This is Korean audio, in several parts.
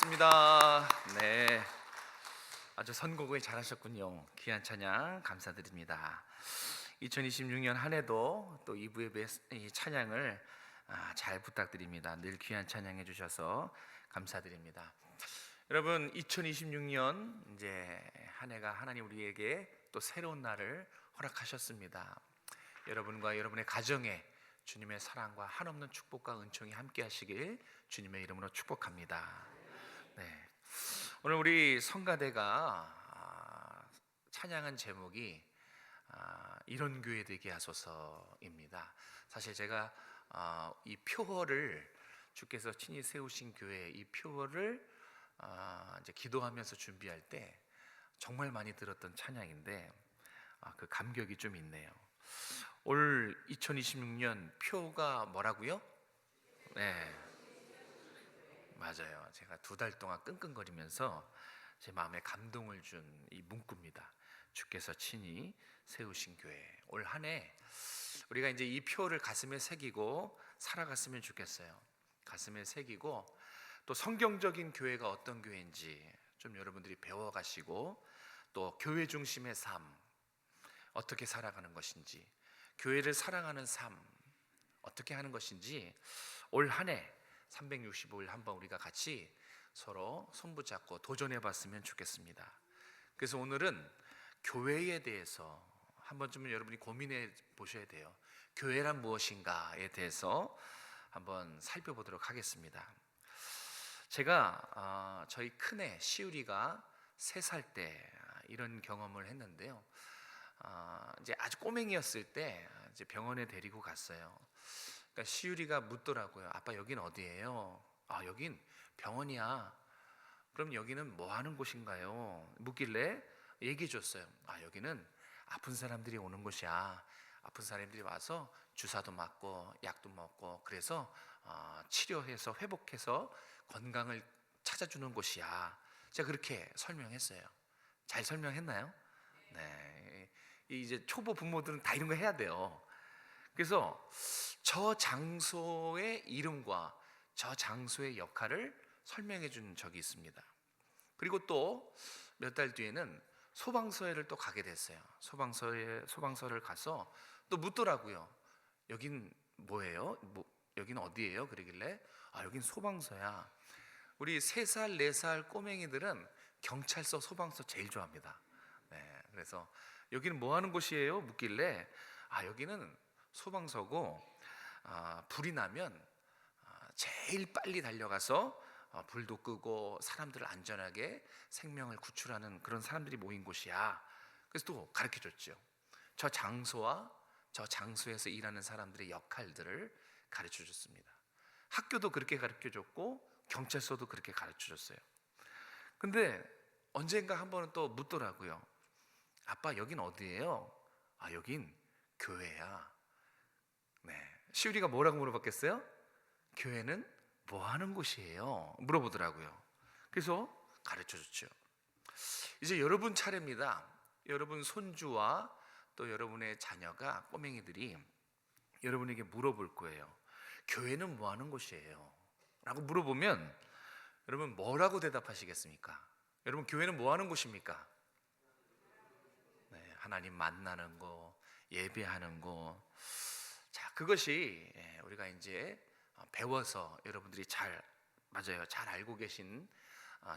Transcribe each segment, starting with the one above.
반갑습니다. 네, 아주 선곡을 잘하셨군요. 귀한 찬양 감사드립니다. 2026년 한 해도 또 2부의 이 찬양을 잘 부탁드립니다. 늘 귀한 찬양해 주셔서 감사드립니다. 여러분, 2026년 이제 한 해가 하나님 우리에게 또 새로운 날을 허락하셨습니다. 여러분과 여러분의 가정에 주님의 사랑과 한없는 축복과 은총이 함께 하시길 주님의 이름으로 축복합니다. 네, 오늘 우리 성가대가 찬양한 제목이 이런 교회 되게 하소서입니다. 사실 제가 이 표어를 주께서 친히 세우신 교회 이 표어를 이제 기도하면서 준비할 때 정말 많이 들었던 찬양인데 그 감격이 좀 있네요. 올 2026년 표가 뭐라고요? 네, 맞아요. 제가 2달 동안 끙끙거리면서 제 마음에 감동을 준 이 문구입니다. 주께서 친히 세우신 교회. 올 한 해 우리가 이제 이 표를 가슴에 새기고 살아갔으면 좋겠어요. 가슴에 새기고 또 성경적인 교회가 어떤 교회인지 좀 여러분들이 배워가시고 또 교회 중심의 삶 어떻게 살아가는 것인지, 교회를 사랑하는 삶 어떻게 하는 것인지 올 한 해 365일 한번 우리가 같이 서로 손붙잡고 도전해 봤으면 좋겠습니다. 그래서 오늘은 교회에 대해서 한 번쯤은 여러분이 고민해 보셔야 돼요. 교회란 무엇인가에 대해서 한번 살펴보도록 하겠습니다. 제가 저희 큰애 시우리가 3살 때 이런 경험을 했는데요. 이제 아주 꼬맹이였을 때 이제 병원에 데리고 갔어요. 그러니까 시우리가 묻더라고요. 아빠 여긴 어디예요? 여긴 병원이야. 그럼 여기는 뭐 하는 곳인가요? 묻길래 얘기해 줬어요. 여기는 아픈 사람들이 오는 곳이야. 아픈 사람들이 와서 주사도 맞고 약도 먹고 그래서 치료해서 회복해서 건강을 찾아주는 곳이야. 제가 그렇게 설명했어요. 잘 설명했나요? 네. 이제 초보 부모들은 다 이런 거 해야 돼요. 그래서 저 장소의 이름과 저 장소의 역할을 설명해 준 적이 있습니다. 그리고 또 몇 달 뒤에는 소방서에를 또 가게 됐어요. 소방서를 가서 또 묻더라고요. 여긴 뭐예요? 여긴 어디예요? 그러길래 여긴 소방서야. 우리 3살, 4살 꼬맹이들은 경찰서, 소방서 제일 좋아합니다. 네, 그래서 여기는 뭐 하는 곳이에요? 묻길래 여기는 소방서고 불이 나면 제일 빨리 달려가서 불도 끄고 사람들을 안전하게 생명을 구출하는 그런 사람들이 모인 곳이야. 그래서 또 가르쳐 줬죠. 저 장소와 저 장소에서 일하는 사람들의 역할들을 가르쳐 줬습니다. 학교도 그렇게 가르쳐 줬고 경찰서도 그렇게 가르쳐 줬어요. 근데 언젠가 한 번은 또 묻더라고요. 아빠 여긴 어디예요? 여긴 교회야. 네, 시우리가 뭐라고 물어봤겠어요? 교회는 뭐 하는 곳이에요? 물어보더라고요. 그래서 가르쳐 줬죠. 이제 여러분 차례입니다. 여러분 손주와 또 여러분의 자녀가 꼬맹이들이 여러분에게 물어볼 거예요. 교회는 뭐 하는 곳이에요? 라고 물어보면 여러분 뭐라고 대답하시겠습니까? 여러분 교회는 뭐 하는 곳입니까? 네, 하나님 만나는 거, 예배하는 거. 자, 그것이 우리가 이제 배워서 여러분들이 맞아요, 잘 알고 계신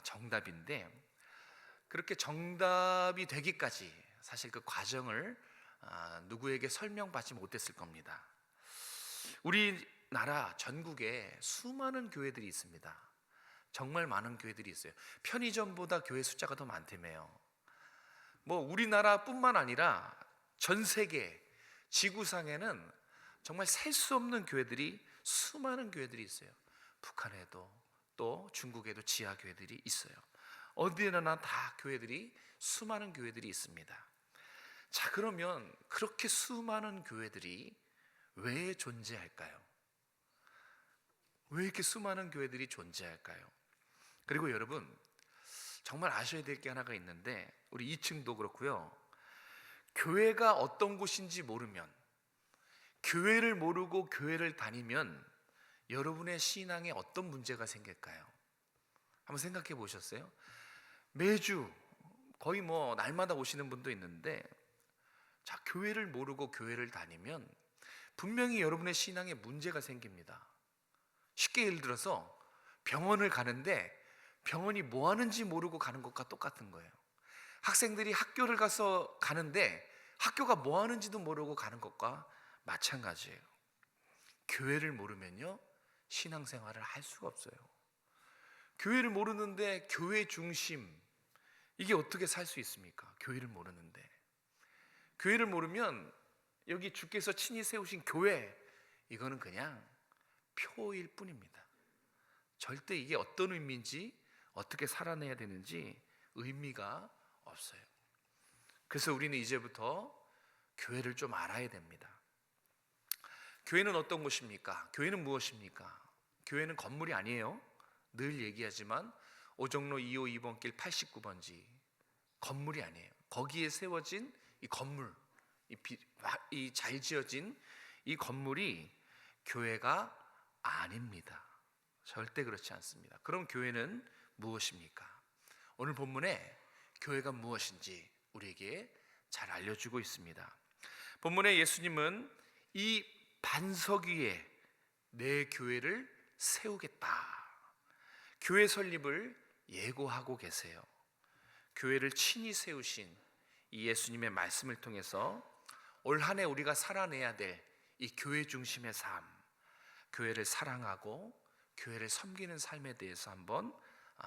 정답인데, 그렇게 정답이 되기까지 사실 그 과정을 누구에게 설명받지 못했을 겁니다. 우리나라 전국에 수많은 교회들이 있습니다. 정말 많은 교회들이 있어요. 편의점보다 교회 숫자가 더 많다며요. 뭐 우리나라뿐만 아니라 전 세계 지구상에는 정말 셀 수 없는 교회들이, 수많은 교회들이 있어요. 북한에도 또 중국에도 지하 교회들이 있어요. 어디에나 다 교회들이, 수많은 교회들이 있습니다. 자, 그러면 그렇게 수많은 교회들이 왜 존재할까요? 왜 이렇게 수많은 교회들이 존재할까요? 그리고 여러분 정말 아셔야 될 게 하나가 있는데, 우리 2층도 그렇고요. 교회가 어떤 곳인지 모르면, 교회를 모르고 교회를 다니면 여러분의 신앙에 어떤 문제가 생길까요? 한번 생각해 보셨어요? 매주 거의 뭐 날마다 오시는 분도 있는데, 자, 교회를 모르고 교회를 다니면 분명히 여러분의 신앙에 문제가 생깁니다. 쉽게 예를 들어서 병원을 가는데 병원이 뭐 하는지 모르고 가는 것과 똑같은 거예요. 학생들이 학교를 가서 가는데 학교가 뭐 하는지도 모르고 가는 것과 마찬가지예요. 교회를 모르면요, 신앙생활을 할 수가 없어요. 교회를 모르는데 교회 중심, 이게 어떻게 살 수 있습니까? 교회를 모르는데. 교회를 모르면 여기 주께서 친히 세우신 교회, 이거는 그냥 표일 뿐입니다. 절대 이게 어떤 의미인지, 어떻게 살아내야 되는지 의미가 없어요. 그래서 우리는 이제부터 교회를 좀 알아야 됩니다. 교회는 어떤 곳입니까? 교회는 무엇입니까? 교회는 건물이 아니에요. 늘 얘기하지만 오종로 2호 2번 길 89번지 건물이 아니에요. 거기에 세워진 이 건물, 이 잘 지어진 이 건물이 교회가 아닙니다. 절대 그렇지 않습니다. 그럼 교회는 무엇입니까? 오늘 본문에 교회가 무엇인지 우리에게 잘 알려주고 있습니다. 본문에 예수님은 이 반석 위에 내 교회를 세우겠다, 교회 설립을 예고하고 계세요. 교회를 친히 세우신 이 예수님의 말씀을 통해서 올 한 해 우리가 살아내야 될 이 교회 중심의 삶, 교회를 사랑하고 교회를 섬기는 삶에 대해서 한번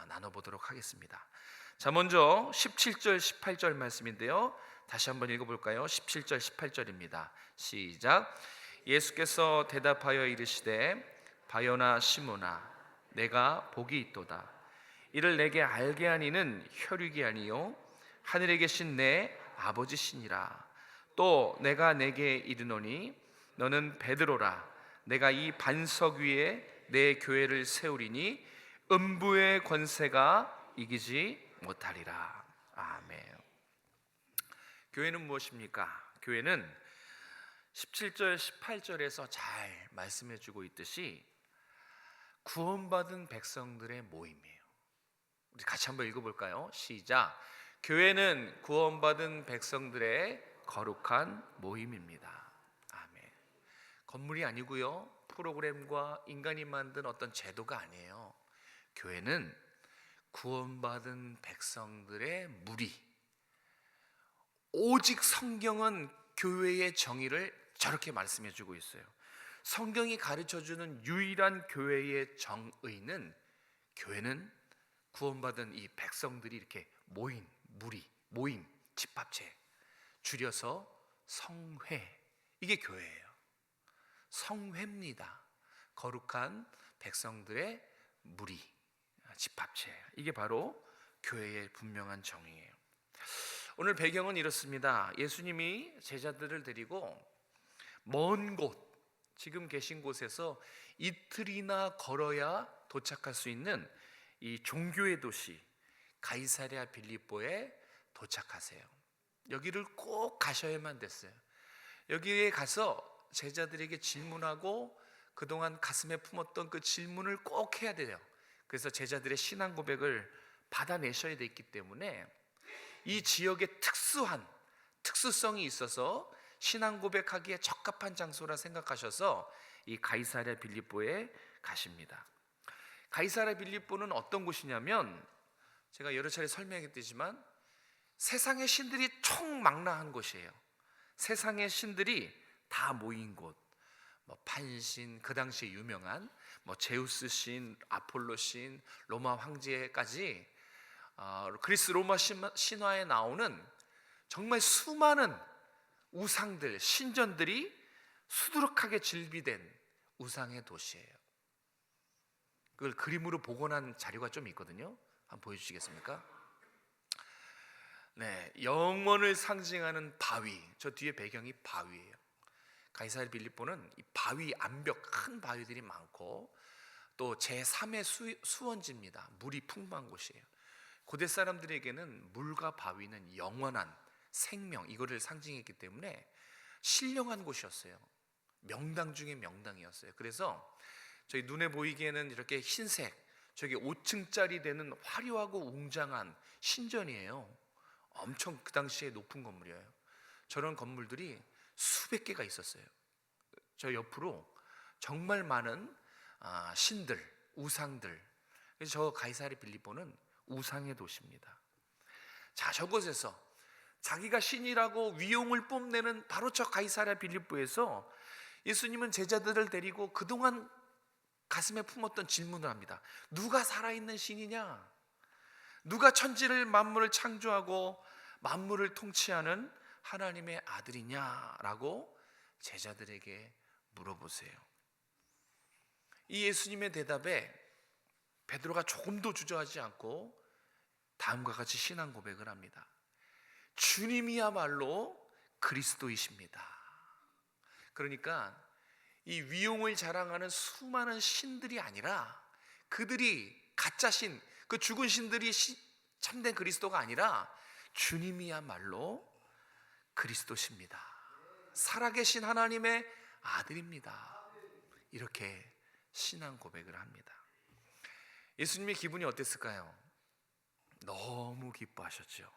나눠보도록 하겠습니다. 자, 먼저 17절 18절 말씀인데요, 다시 한번 읽어볼까요? 17절 18절입니다. 시작. 예수께서 대답하여 이르시되 바요나 시몬아, 내가 복이 있도다. 이를 내게 알게 하니는 혈육이 아니요 하늘에 계신 내 아버지시니라. 또 내가 내게 이르노니 너는 베드로라. 내가 이 반석 위에 내 교회를 세우리니 음부의 권세가 이기지 못하리라. 아멘. 교회는 무엇입니까? 교회는 17절 18절에서 잘 말씀해 주고 있듯이 구원받은 백성들의 모임이에요. 우리 같이 한번 읽어볼까요? 시작. 교회는 구원받은 백성들의 거룩한 모임입니다. 아멘. 건물이 아니고요, 프로그램과 인간이 만든 어떤 제도가 아니에요. 교회는 구원받은 백성들의 무리. 오직 성경은 교회의 정의를 저렇게 말씀해 주고 있어요. 성경이 가르쳐주는 유일한 교회의 정의는, 교회는 구원받은 이 백성들이 이렇게 모인 무리, 모임, 집합체, 줄여서 성회, 이게 교회예요. 성회입니다. 거룩한 백성들의 무리, 집합체, 이게 바로 교회의 분명한 정의예요. 오늘 배경은 이렇습니다. 예수님이 제자들을 데리고 먼 곳, 지금 계신 곳에서 이틀이나 걸어야 도착할 수 있는 이 종교의 도시 가이사랴 빌립보에 도착하세요. 여기를 꼭 가셔야만 됐어요. 여기에 가서 제자들에게 질문하고 그동안 가슴에 품었던 그 질문을 꼭 해야 돼요. 그래서 제자들의 신앙 고백을 받아내셔야 됐기 때문에 이 지역의 특수성이 있어서 신앙 고백하기에 적합한 장소라 생각하셔서 이 가이사랴 빌립보에 가십니다. 가이사랴 빌립보는 어떤 곳이냐면, 제가 여러 차례 설명했지만 세상의 신들이 총망라한 곳이에요. 세상의 신들이 다 모인 곳, 뭐 판신, 그 당시에 유명한 뭐 제우스 신, 아폴로 신, 로마 황제까지 그리스 로마 신화에 나오는 정말 수많은 우상들, 신전들이 수두룩하게 즐비된 우상의 도시예요. 그걸 그림으로 복원한 자료가 좀 있거든요. 한번 보여주시겠습니까? 네, 영원을 상징하는 바위, 저 뒤에 배경이 바위예요. 가이사랴 빌립보는 이 바위 암벽, 큰 바위들이 많고 또 제3의 수원지입니다. 물이 풍부한 곳이에요. 고대 사람들에게는 물과 바위는 영원한 생명, 이거를 상징했기 때문에 신령한 곳이었어요. 명당 중에 명당이었어요. 그래서 저희 눈에 보이기에는 이렇게 흰색, 저게 5층짜리 되는 화려하고 웅장한 신전이에요. 엄청 그 당시에 높은 건물이에요. 저런 건물들이 수백 개가 있었어요. 저 옆으로 정말 많은 신들, 우상들. 그래서 저 가이사랴 빌립보는 우상의 도시입니다. 자, 저곳에서 자기가 신이라고 위용을 뽐내는 바로 저 가이사랴 빌립보에서 예수님은 제자들을 데리고 그동안 가슴에 품었던 질문을 합니다. 누가 살아있는 신이냐? 누가 천지를 만물을 창조하고 만물을 통치하는 하나님의 아들이냐라고 제자들에게 물어보세요. 이 예수님의 대답에 베드로가 조금도 주저하지 않고 다음과 같이 신앙 고백을 합니다. 주님이야말로 그리스도이십니다. 그러니까 이 위용을 자랑하는 수많은 신들이 아니라, 그들이 가짜 신, 그 죽은 신들이 참된 그리스도가 아니라 주님이야말로 그리스도십니다. 살아계신 하나님의 아들입니다. 이렇게 신앙 고백을 합니다. 예수님의 기분이 어땠을까요? 너무 기뻐하셨죠.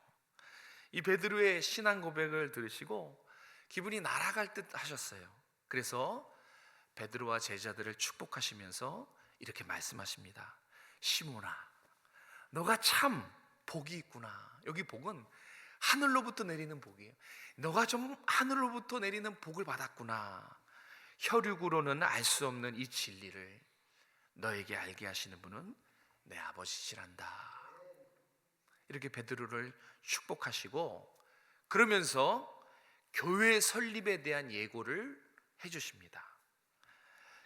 이 베드로의 신앙 고백을 들으시고 기분이 날아갈 듯 하셨어요. 그래서 베드로와 제자들을 축복하시면서 이렇게 말씀하십니다. 시몬아, 너가 참 복이 있구나. 여기 복은 하늘로부터 내리는 복이에요. 너가 좀 하늘로부터 내리는 복을 받았구나. 혈육으로는 알 수 없는 이 진리를 너에게 알게 하시는 분은 내 아버지시란다. 이렇게 베드로를 축복하시고, 그러면서 교회 설립에 대한 예고를 해주십니다.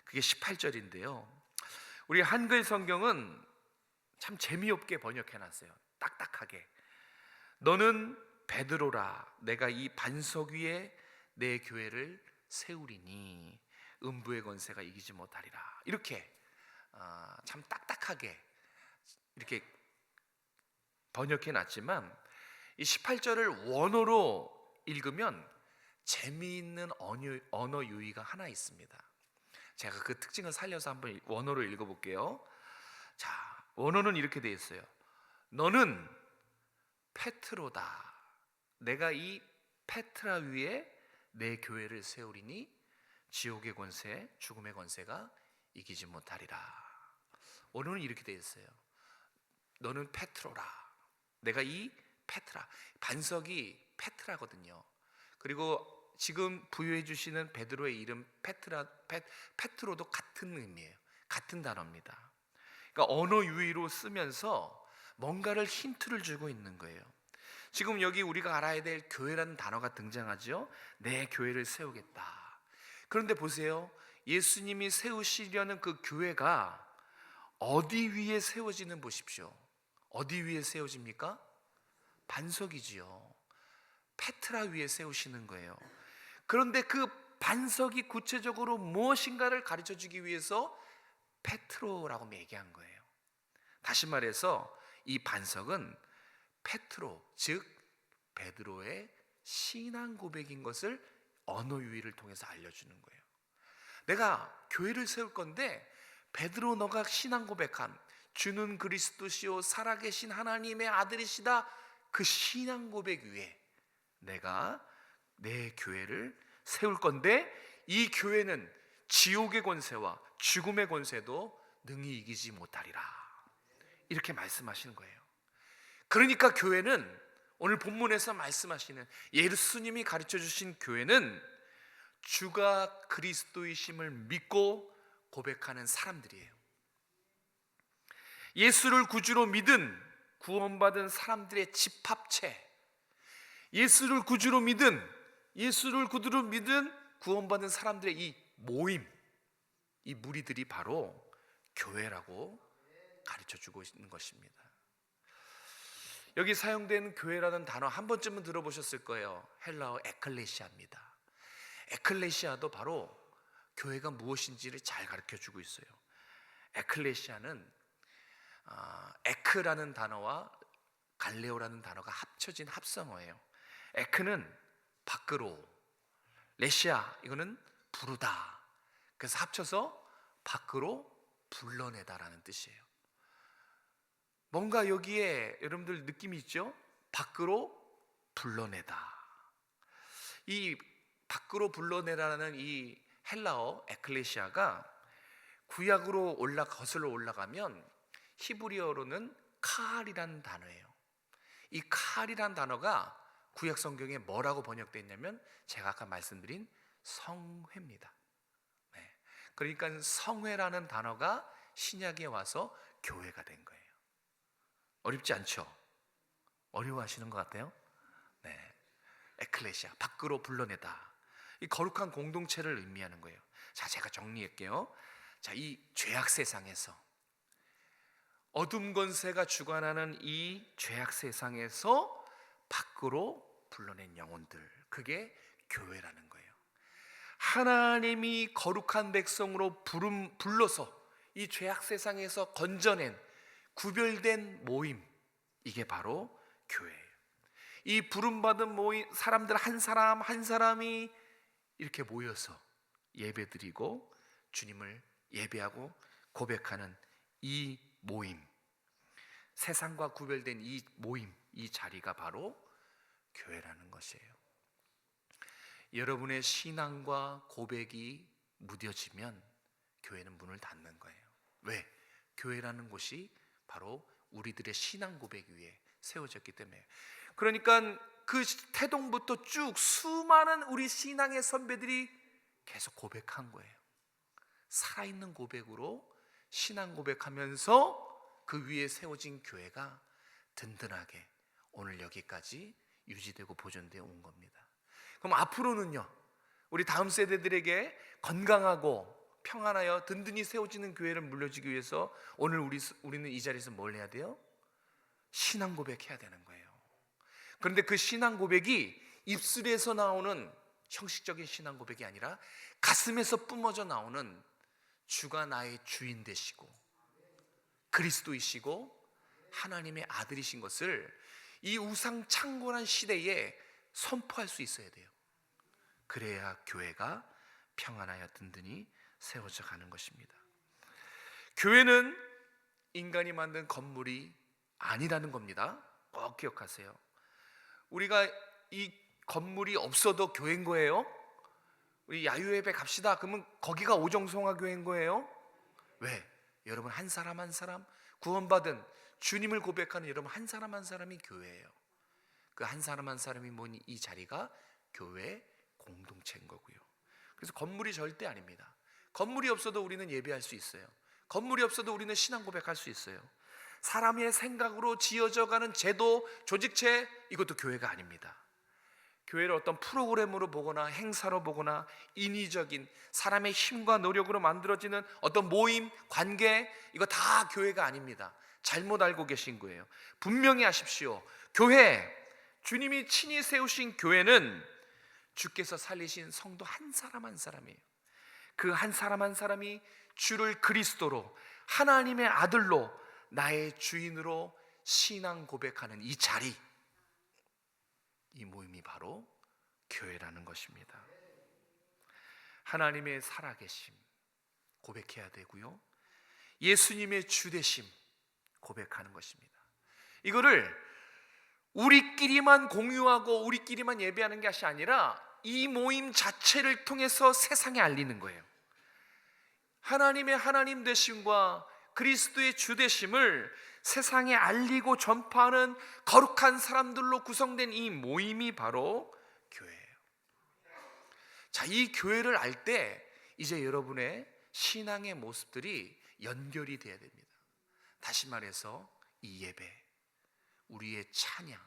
그게 18절인데요 우리 한글 성경은 참 재미없게 번역해놨어요. 딱딱하게. 너는 베드로라, 내가 이 반석 위에 내 교회를 세우리니 음부의 권세가 이기지 못하리라. 이렇게 참 딱딱하게 이렇게 번역해놨지만, 이 18절을 원어로 읽으면 재미있는 언어 유희가 하나 있습니다. 제가 그 특징을 살려서 한번 원어로 읽어볼게요. 자, 원어는 이렇게 되어 있어요. 너는 페트로다. 내가 이 페트라 위에 내 교회를 세우리니 지옥의 권세, 죽음의 권세가 이기지 못하리라. 원어는 이렇게 되어 있어요. 너는 페트로라. 내가 이 페트라, 반석이 페트라거든요. 그리고 지금 부여해 주시는 베드로의 이름 페트로도 같은 의미예요. 같은 단어입니다. 그러니까 언어 유희로 쓰면서 뭔가를 힌트를 주고 있는 거예요. 지금 여기 우리가 알아야 될 교회라는 단어가 등장하죠. 내 교회를 세우겠다. 그런데 보세요. 예수님이 세우시려는 그 교회가 어디 위에 세워지는 보십시오. 어디 위에 세워집니까? 반석이지요. 페트라 위에 세우시는 거예요. 그런데 그 반석이 구체적으로 무엇인가를 가르쳐 주기 위해서 페트로라고 얘기한 거예요. 다시 말해서 이 반석은 페트로, 즉 베드로의 신앙 고백인 것을 언어 유희를 통해서 알려주는 거예요. 내가 교회를 세울 건데 베드로, 너가 신앙 고백한 주는 그리스도시요 살아계신 하나님의 아들이시다, 그 신앙 고백 위에 내가 내 교회를 세울 건데, 이 교회는 지옥의 권세와 죽음의 권세도 능히 이기지 못하리라. 이렇게 말씀하시는 거예요. 그러니까 교회는, 오늘 본문에서 말씀하시는 예수님이 가르쳐 주신 교회는 주가 그리스도이심을 믿고 고백하는 사람들이에요. 예수를 구주로 믿은 구원받은 사람들의 집합체, 예수를 구주로 믿은 구원받은 사람들의 이 모임, 이 무리들이 바로 교회라고 가르쳐주고 있는 것입니다. 여기 사용된 교회라는 단어 한 번쯤은 들어보셨을 거예요. 헬라어 에클레시아입니다. 에클레시아도 바로 교회가 무엇인지를 잘 가르쳐주고 있어요. 에클레시아는 에크라는 단어와 갈레오라는 단어가 합쳐진 합성어예요. 에크는 밖으로, 레시아 이거는 부르다. 그래서 합쳐서 밖으로 불러내다라는 뜻이에요. 뭔가 여기에 여러분들 느낌이 있죠? 밖으로 불러내다. 이 밖으로 불러내라는 이 헬라어 에클레시아가 구약으로 거슬러 올라가면 히브리어로는 카알이라는 단어예요. 이 카알이라는 단어가 구약 성경에 뭐라고 번역되어 있냐면 제가 아까 말씀드린 성회입니다. 네. 그러니까 성회라는 단어가 신약에 와서 교회가 된 거예요. 어렵지 않죠? 어려워하시는 것 같아요? 네. 에클레시아, 밖으로 불러내다. 이 거룩한 공동체를 의미하는 거예요. 자, 제가 정리할게요. 자, 이 죄악 세상에서, 어둠 권세가 주관하는 이 죄악 세상에서 밖으로 불러낸 영혼들, 그게 교회라는 거예요. 하나님이 거룩한 백성으로 불러서 이 죄악 세상에서 건져낸 구별된 모임, 이게 바로 교회예요. 이 부름받은 모임, 사람들 한 사람 한 사람이 이렇게 모여서 예배드리고 주님을 예배하고 고백하는 이 모임, 세상과 구별된 이 모임, 이 자리가 바로 교회라는 것이에요. 여러분의 신앙과 고백이 무뎌지면 교회는 문을 닫는 거예요. 왜? 교회라는 곳이 바로 우리들의 신앙 고백 위에 세워졌기 때문에. 그러니까 그 태동부터 쭉 수많은 우리 신앙의 선배들이 계속 고백한 거예요. 살아있는 고백으로 신앙 고백하면서 그 위에 세워진 교회가 든든하게 오늘 여기까지 유지되고 보존되어 온 겁니다. 그럼 앞으로는요, 우리 다음 세대들에게 건강하고 평안하여 든든히 세워지는 교회를 물려주기 위해서 오늘 우리는 이 자리에서 뭘 해야 돼요? 신앙 고백해야 되는 거예요. 그런데 그 신앙 고백이 입술에서 나오는 형식적인 신앙 고백이 아니라 가슴에서 뿜어져 나오는 주가 나의 주인 되시고 그리스도이시고 하나님의 아들이신 것을 이 우상창궐한 시대에 선포할 수 있어야 돼요. 그래야 교회가 평안하여 든든히 세워져 가는 것입니다. 교회는 인간이 만든 건물이 아니라는 겁니다. 꼭 기억하세요. 우리가 이 건물이 없어도 교회인 거예요? 우리 야유예배 갑시다. 그러면 거기가 오정성화 교회인 거예요? 왜? 여러분 한 사람 한 사람 구원받은 주님을 고백하는 여러분 한 사람 한 사람이 교회예요. 그 한 사람 한 사람이 모인 이 자리가 교회 공동체인 거고요. 그래서 건물이 절대 아닙니다. 건물이 없어도 우리는 예배할 수 있어요. 건물이 없어도 우리는 신앙 고백할 수 있어요. 사람의 생각으로 지어져가는 제도, 조직체, 이것도 교회가 아닙니다. 교회를 어떤 프로그램으로 보거나 행사로 보거나 인위적인 사람의 힘과 노력으로 만들어지는 어떤 모임, 관계, 이거 다 교회가 아닙니다. 잘못 알고 계신 거예요. 분명히 아십시오. 교회, 주님이 친히 세우신 교회는 주께서 살리신 성도 한 사람 한 사람이에요. 그 한 사람 한 사람이 주를 그리스도로 하나님의 아들로 나의 주인으로 신앙 고백하는 이 자리, 이 모임이 바로 교회라는 것입니다. 하나님의 살아계심 고백해야 되고요, 예수님의 주되심 고백하는 것입니다. 이거를 우리끼리만 공유하고 우리끼리만 예배하는 것이 아니라 이 모임 자체를 통해서 세상에 알리는 거예요. 하나님의 하나님 되심과 그리스도의 주 되심을 세상에 알리고 전파하는 거룩한 사람들로 구성된 이 모임이 바로 교회예요. 자, 이 교회를 알 때 이제 여러분의 신앙의 모습들이 연결이 돼야 됩니다. 다시 말해서 이 예배, 우리의 찬양,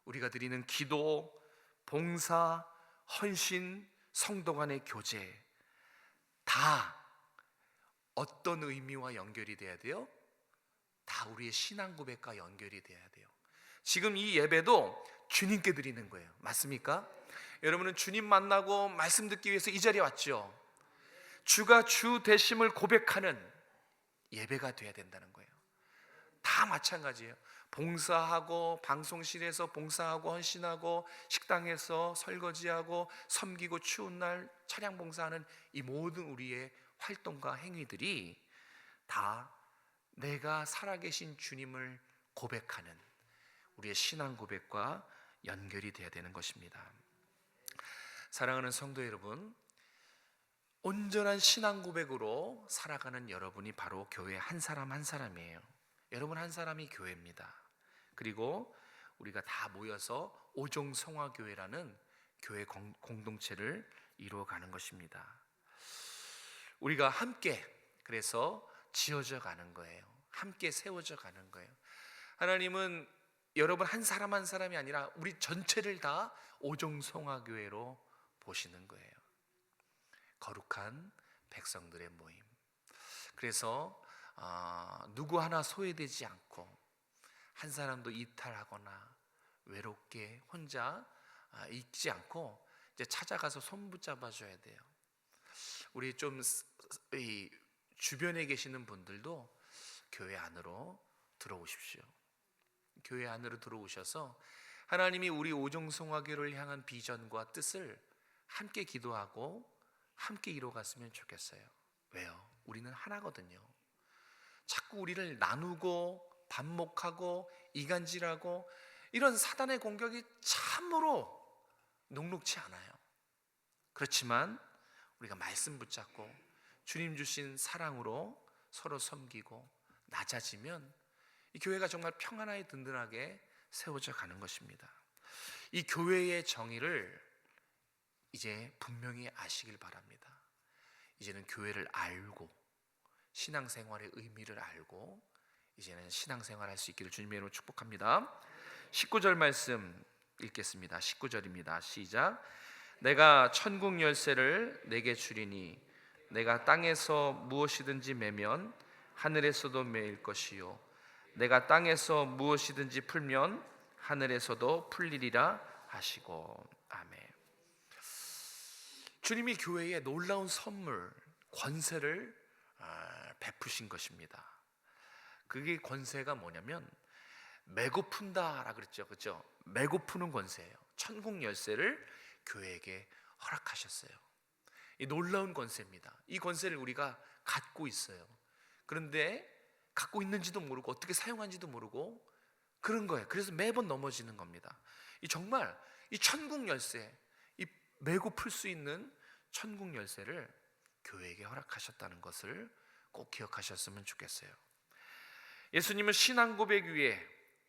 우리가 드리는 기도, 봉사, 헌신, 성도 간의 교제, 다 어떤 의미와 연결이 돼야 돼요? 다 우리의 신앙 고백과 연결이 돼야 돼요. 지금 이 예배도 주님께 드리는 거예요. 맞습니까? 여러분은 주님 만나고 말씀 듣기 위해서 이 자리에 왔죠. 주가 주 되심을 고백하는 예배가 돼야 된다는 거예요. 다 마찬가지예요. 봉사하고 방송실에서 봉사하고 헌신하고 식당에서 설거지하고 섬기고 추운 날 차량 봉사하는 이 모든 우리의 활동과 행위들이 다 내가 살아계신 주님을 고백하는 우리의 신앙 고백과 연결이 되어야 되는 것입니다. 사랑하는 성도 여러분, 온전한 신앙 고백으로 살아가는 여러분이 바로 교회 한 사람 한 사람이에요. 여러분 한 사람이 교회입니다. 그리고 우리가 다 모여서 오종성화교회라는 교회 공동체를 이루어가는 것입니다. 우리가 함께 그래서 지어져 가는 거예요. 함께 세워져 가는 거예요. 하나님은 여러분 한 사람 한 사람이 아니라 우리 전체를 다 오종성화교회로 보시는 거예요. 거룩한 백성들의 모임. 그래서 누구 하나 소외되지 않고 한 사람도 이탈하거나 외롭게 혼자 있지 않고 이제 찾아가서 손 붙잡아 줘야 돼요. 우리 좀 이 주변에 계시는 분들도 교회 안으로 들어오십시오. 교회 안으로 들어오셔서 하나님이 우리 오종성화교를 향한 비전과 뜻을 함께 기도하고 함께 이뤄갔으면 좋겠어요. 왜요? 우리는 하나거든요. 자꾸 우리를 나누고 반목하고 이간질하고 이런 사단의 공격이 참으로 녹록치 않아요. 그렇지만 우리가 말씀 붙잡고 주님 주신 사랑으로 서로 섬기고 낮아지면 이 교회가 정말 평안하게 든든하게 세워져 가는 것입니다. 이 교회의 정의를 이제 분명히 아시길 바랍니다. 이제는 교회를 알고 신앙생활의 의미를 알고 이제는 신앙생활 할 수 있기를 주님의 이름으로 축복합니다. 19절 말씀 읽겠습니다. 19절입니다. 시작. 내가 천국 열쇠를 내게 주리니 내가 땅에서 무엇이든지 매면 하늘에서도 매일 것이요 내가 땅에서 무엇이든지 풀면 하늘에서도 풀리리라 하시고. 아멘. 주님이 교회에 놀라운 선물, 권세를 베푸신 것입니다. 그게 권세가 뭐냐면 메고 푼다라 그랬죠. 그렇죠? 메고 푸는 권세예요. 천국 열쇠를 교회에게 허락하셨어요. 이 놀라운 권세입니다. 이 권세를 우리가 갖고 있어요. 그런데 갖고 있는지도 모르고 어떻게 사용하는지도 모르고 그런 거예요. 그래서 매번 넘어지는 겁니다. 이 정말 이 천국 열쇠, 이 메고 풀 수 있는 천국 열쇠를 교회에게 허락하셨다는 것을 꼭 기억하셨으면 좋겠어요. 예수님은 신앙 고백 위에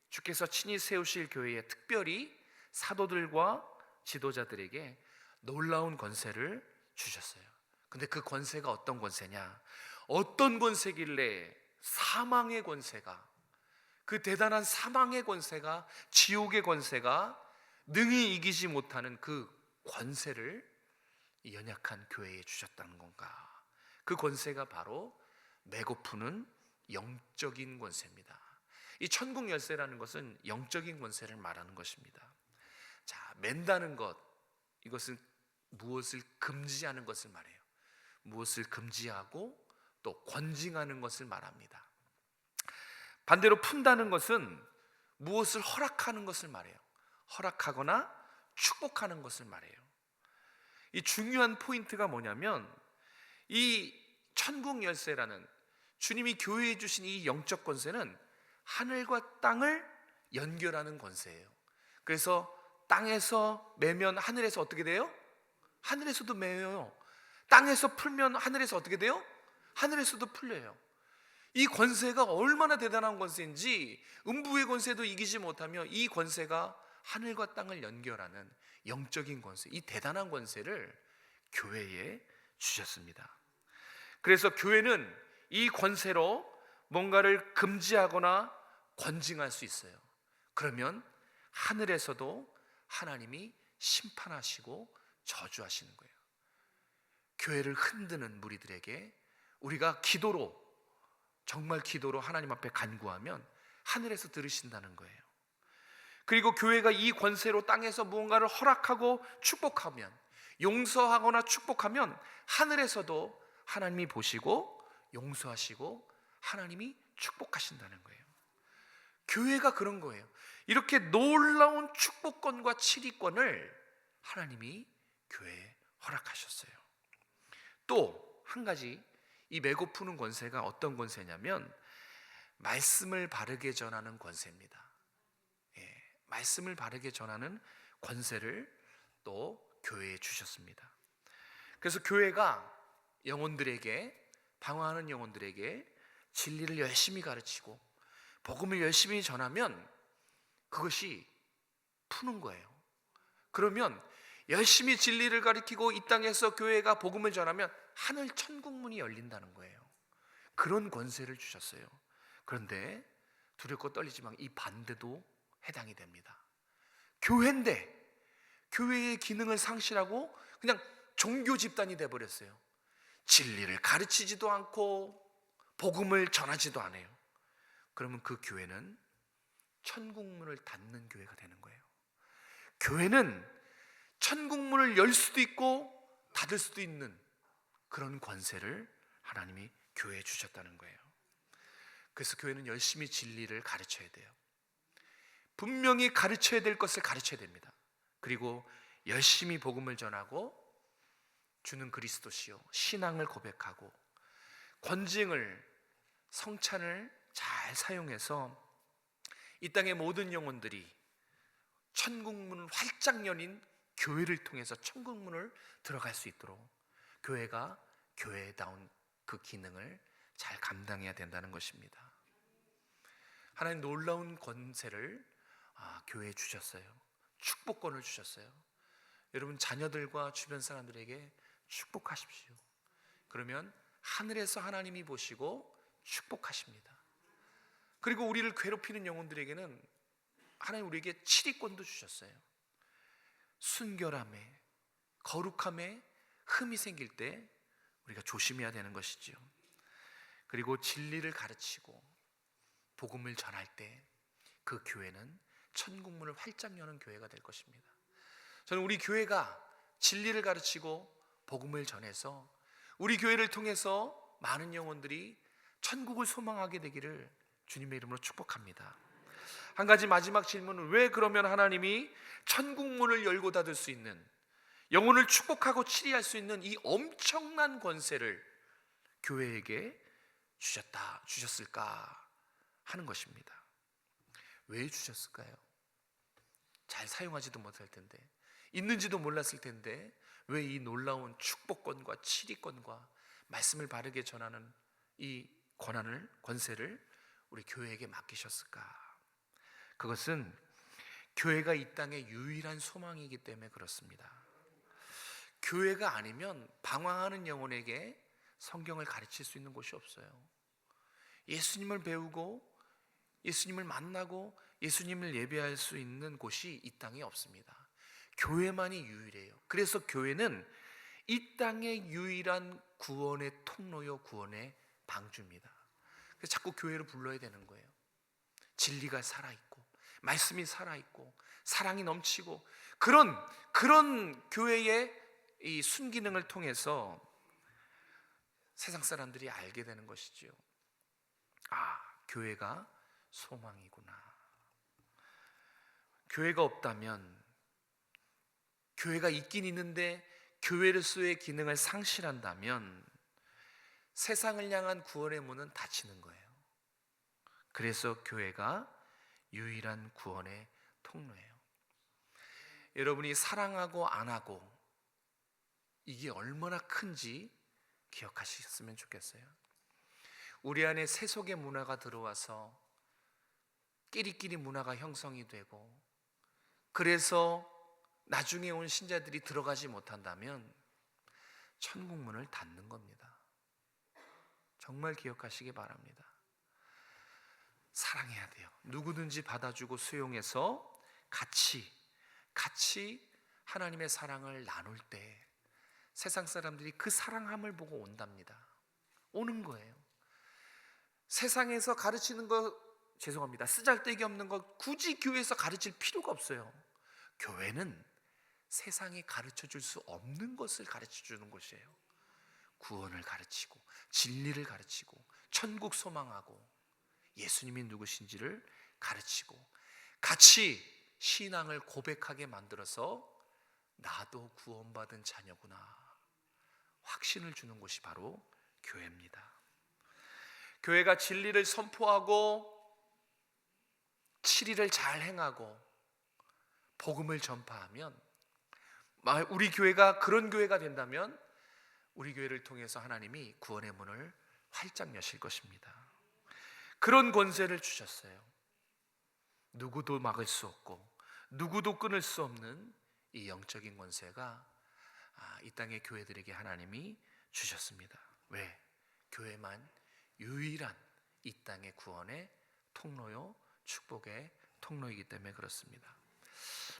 주께서 친히 세우실 교회에 특별히 사도들과 지도자들에게 놀라운 권세를 주셨어요. 근데 그 권세가 어떤 권세냐? 어떤 권세길래 사망의 권세가, 그 대단한 사망의 권세가, 지옥의 권세가 능히 이기지 못하는 그 권세를 연약한 교회에 주셨다는 건가? 그 권세가 바로 메고 푸는 영적인 권세입니다. 이 천국 열쇠라는 것은 영적인 권세를 말하는 것입니다. 자, 맨다는 것, 이것은 무엇을 금지하는 것을 말해요. 무엇을 금지하고 또 권징하는 것을 말합니다. 반대로 푼다는 것은 무엇을 허락하는 것을 말해요. 허락하거나 축복하는 것을 말해요. 이 중요한 포인트가 뭐냐면 이 천국 열쇠라는 주님이 교회에 주신 이 영적 권세는 하늘과 땅을 연결하는 권세예요. 그래서 땅에서 매면 하늘에서 어떻게 돼요? 하늘에서도 매요. 땅에서 풀면 하늘에서 어떻게 돼요? 하늘에서도 풀려요. 이 권세가 얼마나 대단한 권세인지 음부의 권세도 이기지 못하며 이 권세가 하늘과 땅을 연결하는 영적인 권세, 이 대단한 권세를 교회에 주셨습니다. 그래서 교회는 이 권세로 뭔가를 금지하거나 권징할 수 있어요. 그러면 하늘에서도 하나님이 심판하시고 저주하시는 거예요. 교회를 흔드는 무리들에게 우리가 기도로, 정말 기도로 하나님 앞에 간구하면 하늘에서 들으신다는 거예요. 그리고 교회가 이 권세로 땅에서 무언가를 허락하고 축복하면, 용서하거나 축복하면 하늘에서도 하나님이 보시고 용서하시고 하나님이 축복하신다는 거예요. 교회가 그런 거예요. 이렇게 놀라운 축복권과 치리권을 하나님이 교회에 허락하셨어요. 또 한 가지, 이 메고 푸는 권세가 어떤 권세냐면 말씀을 바르게 전하는 권세입니다. 말씀을 바르게 전하는 권세를 또 교회에 주셨습니다. 그래서 교회가 영혼들에게, 방황하는 영혼들에게 진리를 열심히 가르치고 복음을 열심히 전하면 그것이 푸는 거예요. 그러면 열심히 진리를 가르치고 이 땅에서 교회가 복음을 전하면 하늘 천국문이 열린다는 거예요. 그런 권세를 주셨어요. 그런데 두렵고 떨리지만 이 반대도 해당이 됩니다. 교회인데 교회의 기능을 상실하고 그냥 종교 집단이 돼버렸어요. 진리를 가르치지도 않고 복음을 전하지도 않아요. 그러면 그 교회는 천국문을 닫는 교회가 되는 거예요. 교회는 천국문을 열 수도 있고 닫을 수도 있는 그런 권세를 하나님이 교회에 주셨다는 거예요. 그래서 교회는 열심히 진리를 가르쳐야 돼요. 분명히 가르쳐야 될 것을 가르쳐야 됩니다. 그리고 열심히 복음을 전하고 주는 그리스도시요 신앙을 고백하고 권징을, 성찬을 잘 사용해서 이 땅의 모든 영혼들이 천국문을 활짝 열린 교회를 통해서 천국문을 들어갈 수 있도록 교회가 교회다운 그 기능을 잘 감당해야 된다는 것입니다. 하나님 놀라운 권세를 교회에 주셨어요. 축복권을 주셨어요. 여러분 자녀들과 주변 사람들에게 축복하십시오. 그러면 하늘에서 하나님이 보시고 축복하십니다. 그리고 우리를 괴롭히는 영혼들에게는 하나님 우리에게 치리권도 주셨어요. 순결함에, 거룩함에 흠이 생길 때 우리가 조심해야 되는 것이지요. 그리고 진리를 가르치고 복음을 전할 때 그 교회는 천국문을 활짝 여는 교회가 될 것입니다. 저는 우리 교회가 진리를 가르치고 복음을 전해서 우리 교회를 통해서 많은 영혼들이 천국을 소망하게 되기를 주님의 이름으로 축복합니다. 한 가지 마지막 질문은 왜 그러면 하나님이 천국문을 열고 닫을 수 있는, 영혼을 축복하고 치리할 수 있는 이 엄청난 권세를 교회에게 주셨을까 하는 것입니다. 왜 주셨을까요? 잘 사용하지도 못할 텐데, 있는지도 몰랐을 텐데 왜 이 놀라운 축복권과 치리권과 말씀을 바르게 전하는 이 권세를 우리 교회에게 맡기셨을까? 그것은 교회가 이 땅의 유일한 소망이기 때문에 그렇습니다. 교회가 아니면 방황하는 영혼에게 성경을 가르칠 수 있는 곳이 없어요. 예수님을 배우고 예수님을 만나고 예수님을 예배할 수 있는 곳이 이 땅에 없습니다. 교회만이 유일해요. 그래서 교회는 이 땅의 유일한 구원의 통로요, 구원의 방주입니다. 그래서 자꾸 교회를 불러야 되는 거예요. 진리가 살아있고 말씀이 살아있고 사랑이 넘치고 그런 교회의 이 순기능을 통해서 세상 사람들이 알게 되는 것이지요. 교회가 소망이구나. 교회가 없다면, 교회가 있긴 있는데 교회로서의 기능을 상실한다면 세상을 향한 구원의 문은 닫히는 거예요. 그래서 교회가 유일한 구원의 통로예요. 여러분이 사랑하고 안 하고 이게 얼마나 큰지 기억하셨으면 좋겠어요. 우리 안에 세속의 문화가 들어와서 끼리끼리 문화가 형성이 되고 그래서 나중에 온 신자들이 들어가지 못한다면 천국문을 닫는 겁니다. 정말 기억하시기 바랍니다. 사랑해야 돼요. 누구든지 받아주고 수용해서 같이 하나님의 사랑을 나눌 때 세상 사람들이 그 사랑함을 보고 온답니다. 오는 거예요. 세상에서 가르치는 거 쓰잘데기 없는 거 굳이 교회에서 가르칠 필요가 없어요. 교회는 세상이 가르쳐줄 수 없는 것을 가르쳐주는 곳이에요. 구원을 가르치고 진리를 가르치고 천국 소망하고 예수님이 누구신지를 가르치고 같이 신앙을 고백하게 만들어서 나도 구원받은 자녀구나 확신을 주는 곳이 바로 교회입니다. 교회가 진리를 선포하고 7일을 잘 행하고 복음을 전파하면, 우리 교회가 그런 교회가 된다면 우리 교회를 통해서 하나님이 구원의 문을 활짝 여실 것입니다. 그런 권세를 주셨어요. 누구도 막을 수 없고 누구도 끊을 수 없는 이 영적인 권세가 이 땅의 교회들에게 하나님이 주셨습니다. 왜? 교회만 유일한 이 땅의 구원의 통로요, 축복의 통로이기 때문에 그렇습니다.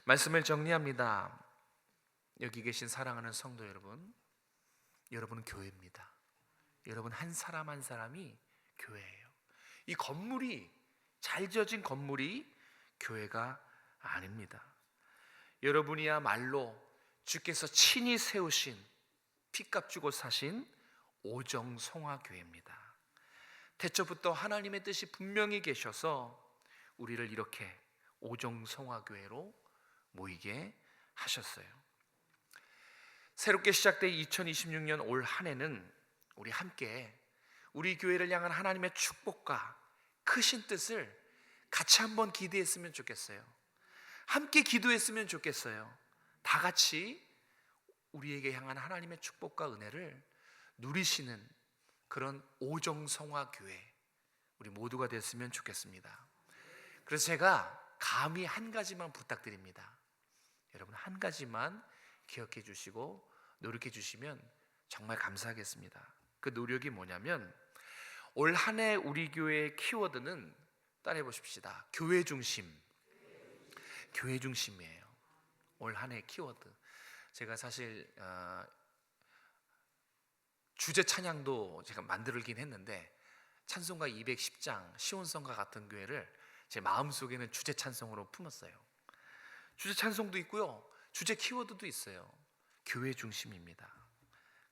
말씀을 정리합니다. 여기 계신 사랑하는 성도 여러분, 여러분은 교회입니다. 여러분 한 사람 한 사람이 교회예요. 이 건물이, 잘 지어진 건물이 교회가 아닙니다. 여러분이야말로 주께서 친히 세우신, 피값 주고 사신 오정송화교회입니다. 태초부터 하나님의 뜻이 분명히 계셔서 우리를 이렇게 오정송화교회로 모이게 하셨어요. 새롭게 시작된 2026년 올 한 해는 우리 함께 우리 교회를 향한 하나님의 축복과 크신 뜻을 같이 한번 기대했으면 좋겠어요. 함께 기도했으면 좋겠어요. 다 같이 우리에게 향한 하나님의 축복과 은혜를 누리시는 그런 오정성화교회, 우리 모두가 됐으면 좋겠습니다. 그래서 제가 감히 한 가지만 부탁드립니다. 여러분 한 가지만 기억해 주시고 노력해 주시면 정말 감사하겠습니다. 그 노력이 뭐냐면, 올 한 해 우리 교회의 키워드는 따라해 보십시다. 교회 중심. 교회 중심이에요. 올 한 해 키워드. 제가 사실 주제 찬양도 제가 만들긴 했는데, 찬송가 210장 시온성과 같은 교회를 제 마음속에는 주제 찬송으로 품었어요. 주제 찬송도 있고요, 주제 키워드도 있어요. 교회 중심입니다.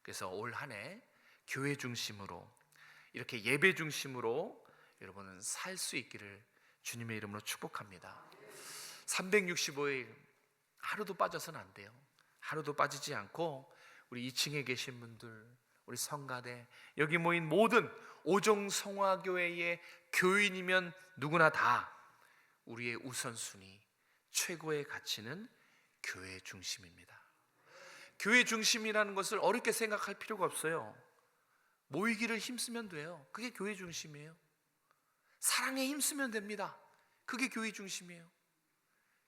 그래서 올 한 해 교회 중심으로, 이렇게 예배 중심으로 여러분은 살 수 있기를 주님의 이름으로 축복합니다. 365일 하루도 빠져서는 안 돼요. 하루도 빠지지 않고 우리 2층에 계신 분들, 우리 성가대, 여기 모인 모든 오정성화교회의 교인이면 누구나 다 우리의 우선순위, 최고의 가치는 교회 중심입니다. 교회 중심이라는 것을 어렵게 생각할 필요가 없어요. 모이기를 힘쓰면 돼요. 그게 교회 중심이에요. 사랑에 힘쓰면 됩니다. 그게 교회 중심이에요.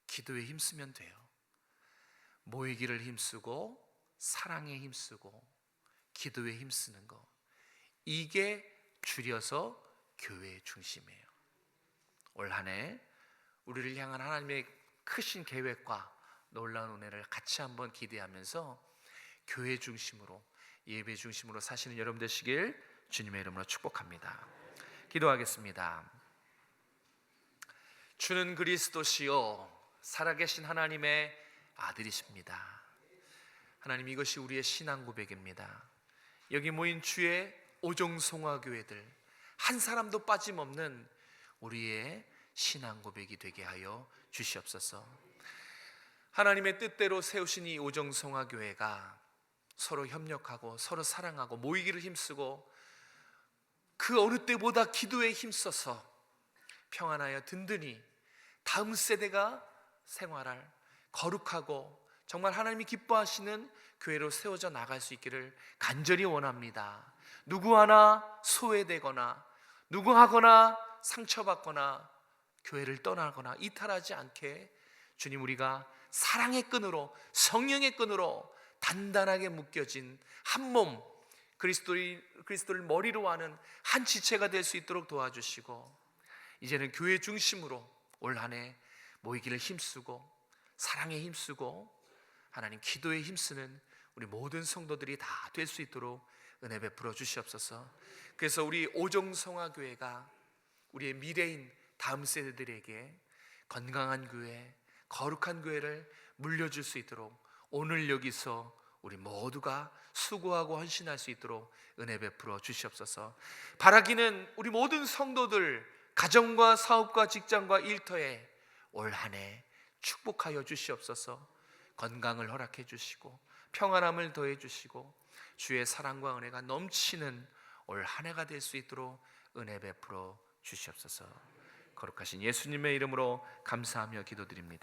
기도에 힘쓰면 돼요. 모이기를 힘쓰고 사랑에 힘쓰고 기도에 힘쓰는 거, 이게 줄여서 교회 중심이에요. 올 한 해 우리를 향한 하나님의 크신 계획과 놀라운 은혜를 같이 한번 기대하면서 교회 중심으로, 예배 중심으로 사시는 여러분 되시길 주님의 이름으로 축복합니다. 기도하겠습니다. 주는 그리스도시요 살아계신 하나님의 아들이십니다. 하나님, 이것이 우리의 신앙 고백입니다. 여기 모인 주의 오정송화교회들 한 사람도 빠짐없는 우리의 신앙 고백이 되게 하여 주시옵소서. 하나님의 뜻대로 세우신 이 오정송화교회가 서로 협력하고 서로 사랑하고 모이기를 힘쓰고 그 어느 때보다 기도에 힘써서 평안하여 든든히 다음 세대가 생활할 거룩하고 정말 하나님이 기뻐하시는 교회로 세워져 나갈 수 있기를 간절히 원합니다. 누구 하나 소외되거나 누구 하거나 상처받거나 교회를 떠나거나 이탈하지 않게 주님, 우리가 사랑의 끈으로, 성령의 끈으로 단단하게 묶여진 한 몸, 그리스도를 머리로 하는 한 지체가 될 수 있도록 도와주시고, 이제는 교회 중심으로 올 한 해 모이기를 힘쓰고 사랑에 힘쓰고 하나님 기도에 힘쓰는 우리 모든 성도들이 다 될 수 있도록 은혜 베풀어 주시옵소서. 그래서 우리 오정성화교회가 우리의 미래인 다음 세대들에게 건강한 교회, 거룩한 교회를 물려줄 수 있도록 오늘 여기서 우리 모두가 수고하고 헌신할 수 있도록 은혜 베풀어 주시옵소서. 바라기는 우리 모든 성도들 가정과 사업과 직장과 일터에 올 한 해 축복하여 주시옵소서. 건강을 허락해 주시고 평안함을 더해 주시고 주의 사랑과 은혜가 넘치는 올 한 해가 될 수 있도록 은혜 베풀어 주시옵소서. 거룩하신 예수님의 이름으로 감사하며 기도드립니다.